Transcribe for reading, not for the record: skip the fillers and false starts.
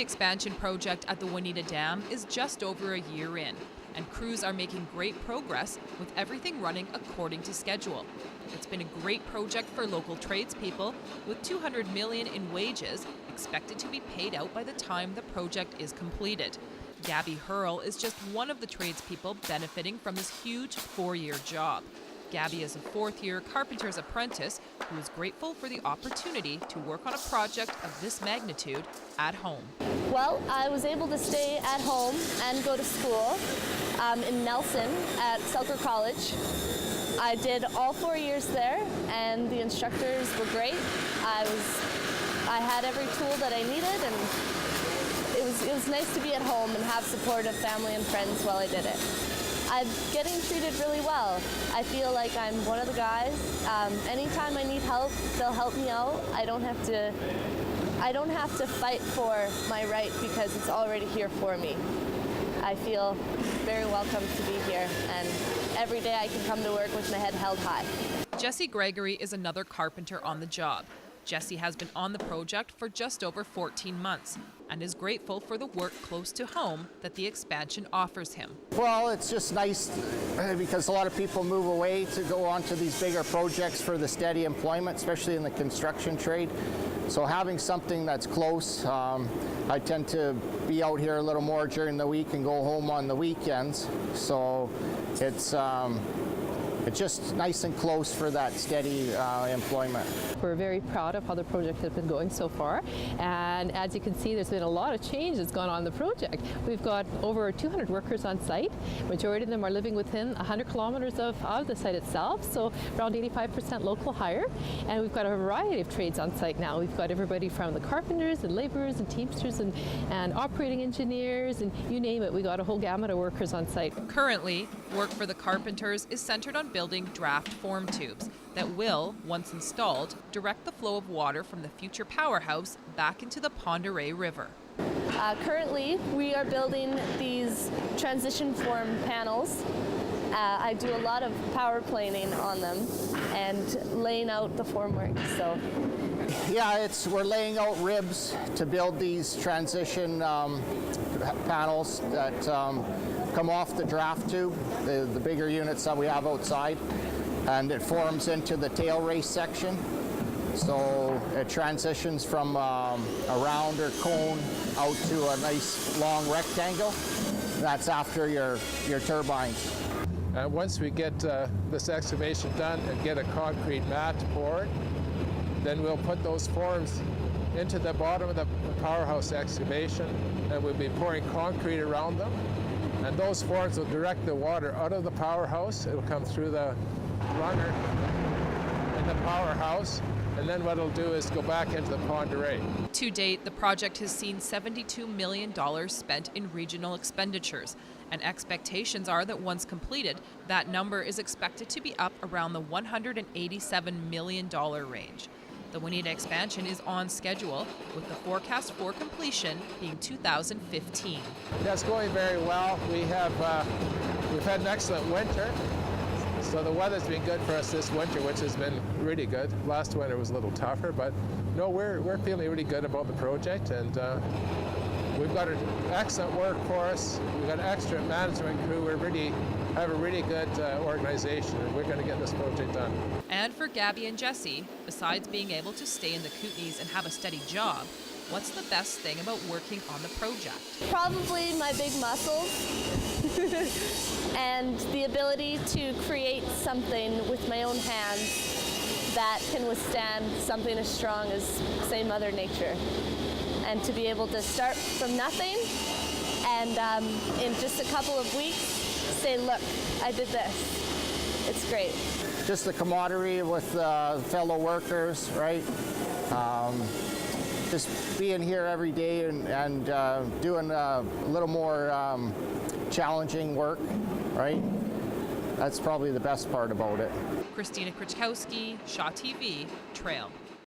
The expansion project at the Waneta Dam is just over a year in, and crews are making great progress with everything running according to schedule. It's been a great project for local tradespeople, with $200 million in wages expected to be paid out by the time the project is completed. Gabby Hurl is just one of the tradespeople benefiting from this huge 4-year job. Gabby is a fourth-year carpenter's apprentice who is grateful for the opportunity to work on a project of this magnitude at home. Well, I was able to stay at home and go to school in Nelson at Selkirk College. I did all 4 years there, and the instructors were great. I had every tool that I needed, and it was nice to be at home and have support of family and friends while I did it. I'm getting treated really well. I feel like I'm one of the guys. Anytime I need help, they'll help me out. I don't have to fight for my right because it's already here for me. I feel very welcome to be here, and every day I can come to work with my head held high. Jesse Gregory is another carpenter on the job. Jesse has been on the project for just over 14 months and is grateful for the work close to home that the expansion offers him. Well, it's just nice because a lot of people move away to go on to these bigger projects for the steady employment, especially in the construction trade. So having something that's close, I tend to be out here a little more during the week and go home on the weekends. So it's just nice and close for that steady employment. We're very proud of how the project has been going so far, and as you can see, there's been a lot of change that's gone on in the project. We've got over 200 workers on site. Majority of them are living within 100 kilometers of the site itself, so around 85% local hire, and we've got a variety of trades on site now. We've got everybody from the carpenters and laborers and teamsters and operating engineers, and you name it, we got a whole gamut of workers on site. Currently, work for the carpenters is centered on building draft form tubes that will, once installed, direct the flow of water from the future powerhouse back into the Pend Oreille River. Currently, we are building these transition form panels. I do a lot of power planing on them and laying out the formwork. So, yeah, we're laying out ribs to build these transition panels that come off the draft tube, the bigger units that we have outside, and it forms into the tail race section. So it transitions from a round or cone out to a nice long rectangle. That's after your turbines. Once we get this excavation done and get a concrete mat poured, then we'll put those forms into the bottom of the powerhouse excavation, and we'll be pouring concrete around them. And those forms will direct the water out of the powerhouse. It'll come through the runner in the powerhouse, and then what it'll do is go back into the Pend Oreille. To date, the project has seen $72 million spent in regional expenditures, and expectations are that once completed, that number is expected to be up around the $187 million range. The Waneta expansion is on schedule, with the forecast for completion being 2015. That's going very well. We've had an excellent winter, so the weather's been good for us this winter, which has been really good. Last winter was a little tougher, but no, we're feeling really good about the project, and we've got an excellent workforce. We've got an excellent management crew. We have a really good organization, and we're going to get this project done. And for Gabby and Jesse, besides being able to stay in the Kootenays and have a steady job, what's the best thing about working on the project? probably my big muscles and the ability to create something with my own hands that can withstand something as strong as, say, Mother Nature. And to be able to start from nothing and in just a couple of weeks say, look, I did this. It's great. Just the camaraderie with fellow workers, right? Just being here every day and doing a little more challenging work, right? That's probably the best part about it. Christina Krichkowski, Shaw TV, Trail.